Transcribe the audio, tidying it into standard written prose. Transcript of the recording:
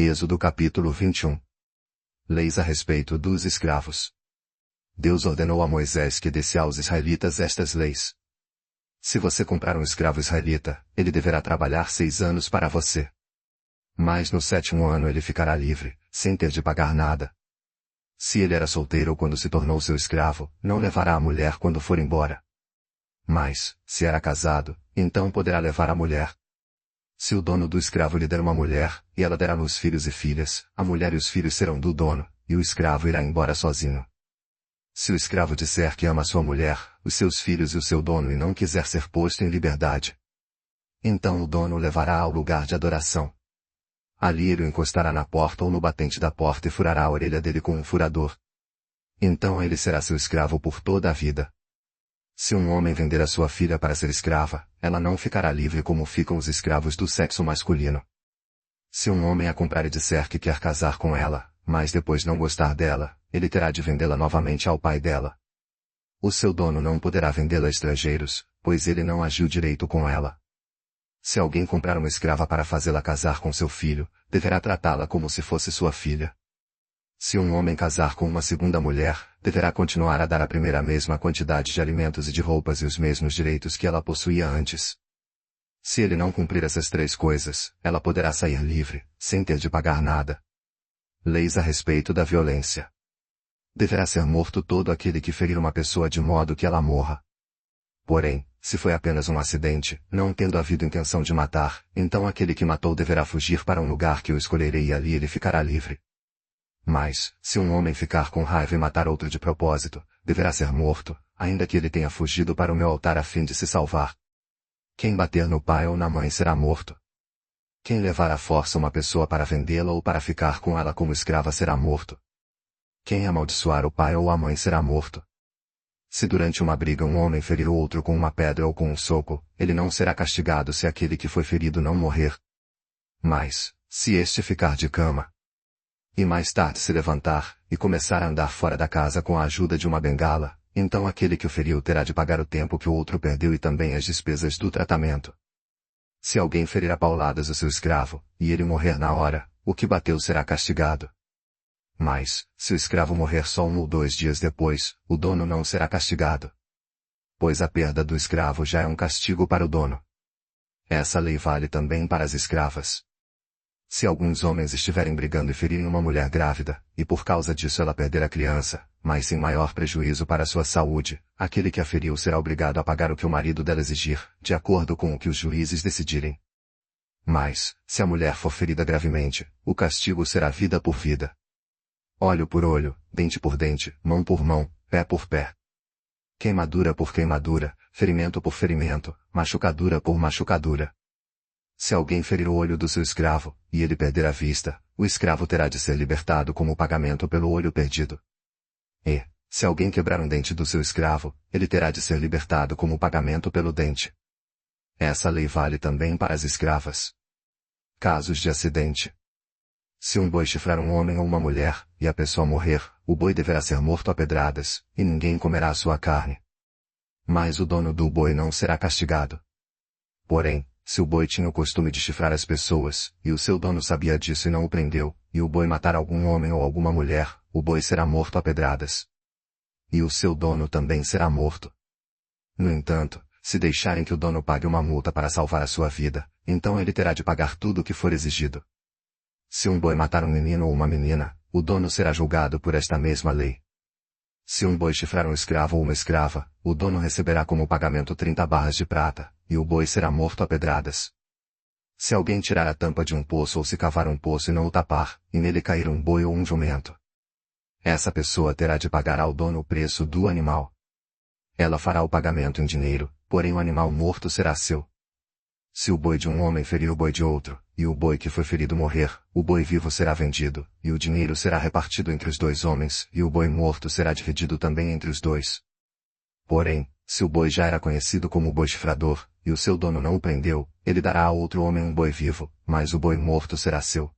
Êxodo capítulo 21. Leis a respeito dos escravos. Deus ordenou a Moisés que desse aos israelitas estas leis. Se você comprar um escravo israelita, ele deverá trabalhar 6 anos para você. Mas no 7º ano ele ficará livre, sem ter de pagar nada. Se ele era solteiro quando se tornou seu escravo, não levará a mulher quando for embora. Mas, se era casado, então poderá levar a mulher. Se o dono do escravo lhe der uma mulher, e ela der-lhe filhos e filhas, a mulher e os filhos serão do dono, e o escravo irá embora sozinho. Se o escravo disser que ama sua mulher, os seus filhos e o seu dono e não quiser ser posto em liberdade, então o dono o levará ao lugar de adoração. Ali ele o encostará na porta ou no batente da porta e furará a orelha dele com um furador. Então ele será seu escravo por toda a vida. Se um homem vender a sua filha para ser escrava, ela não ficará livre como ficam os escravos do sexo masculino. Se um homem a comprar e disser que quer casar com ela, mas depois não gostar dela, ele terá de vendê-la novamente ao pai dela. O seu dono não poderá vendê-la a estrangeiros, pois ele não agiu direito com ela. Se alguém comprar uma escrava para fazê-la casar com seu filho, deverá tratá-la como se fosse sua filha. Se um homem casar com uma segunda mulher, deverá continuar a dar à primeira a mesma quantidade de alimentos e de roupas e os mesmos direitos que ela possuía antes. Se ele não cumprir essas 3 coisas, ela poderá sair livre, sem ter de pagar nada. Leis a respeito da violência. Deverá ser morto todo aquele que ferir uma pessoa de modo que ela morra. Porém, se foi apenas um acidente, não tendo havido intenção de matar, então aquele que matou deverá fugir para um lugar que eu escolherei e ali ele ficará livre. Mas, se um homem ficar com raiva e matar outro de propósito, deverá ser morto, ainda que ele tenha fugido para o meu altar a fim de se salvar. Quem bater no pai ou na mãe será morto. Quem levar à força uma pessoa para vendê-la ou para ficar com ela como escrava será morto. Quem amaldiçoar o pai ou a mãe será morto. Se durante uma briga um homem ferir o outro com uma pedra ou com um soco, ele não será castigado se aquele que foi ferido não morrer. Mas, se este ficar de cama, e mais tarde se levantar, e começar a andar fora da casa com a ajuda de uma bengala, então aquele que o feriu terá de pagar o tempo que o outro perdeu e também as despesas do tratamento. Se alguém ferir a pauladas o seu escravo, e ele morrer na hora, o que bateu será castigado. Mas, se o escravo morrer só 1 ou 2 dias depois, o dono não será castigado. Pois a perda do escravo já é um castigo para o dono. Essa lei vale também para as escravas. Se alguns homens estiverem brigando e ferirem uma mulher grávida, e por causa disso ela perder a criança, mas sem maior prejuízo para sua saúde, aquele que a feriu será obrigado a pagar o que o marido dela exigir, de acordo com o que os juízes decidirem. Mas, se a mulher for ferida gravemente, o castigo será vida por vida. Olho por olho, dente por dente, mão por mão, pé por pé. Queimadura por queimadura, ferimento por ferimento, machucadura por machucadura. Se alguém ferir o olho do seu escravo, e ele perder a vista, o escravo terá de ser libertado como pagamento pelo olho perdido. E, se alguém quebrar um dente do seu escravo, ele terá de ser libertado como pagamento pelo dente. Essa lei vale também para as escravas. Casos de acidente. Se um boi chifrar um homem ou uma mulher, e a pessoa morrer, o boi deverá ser morto a pedradas, e ninguém comerá a sua carne. Mas o dono do boi não será castigado. Porém, se o boi tinha o costume de chifrar as pessoas, e o seu dono sabia disso e não o prendeu, e o boi matar algum homem ou alguma mulher, o boi será morto a pedradas. E o seu dono também será morto. No entanto, se deixarem que o dono pague uma multa para salvar a sua vida, então ele terá de pagar tudo o que for exigido. Se um boi matar um menino ou uma menina, o dono será julgado por esta mesma lei. Se um boi chifrar um escravo ou uma escrava, o dono receberá como pagamento 30 barras de prata, e o boi será morto a pedradas. Se alguém tirar a tampa de um poço ou se cavar um poço e não o tapar, e nele cair um boi ou um jumento, essa pessoa terá de pagar ao dono o preço do animal. Ela fará o pagamento em dinheiro, porém o animal morto será seu. Se o boi de um homem ferir o boi de outro, e o boi que foi ferido morrer, o boi vivo será vendido, e o dinheiro será repartido entre os 2 homens, e o boi morto será dividido também entre os 2. Porém, se o boi já era conhecido como o boi chifrador, e o seu dono não o prendeu, ele dará a outro homem um boi vivo, mas o boi morto será seu.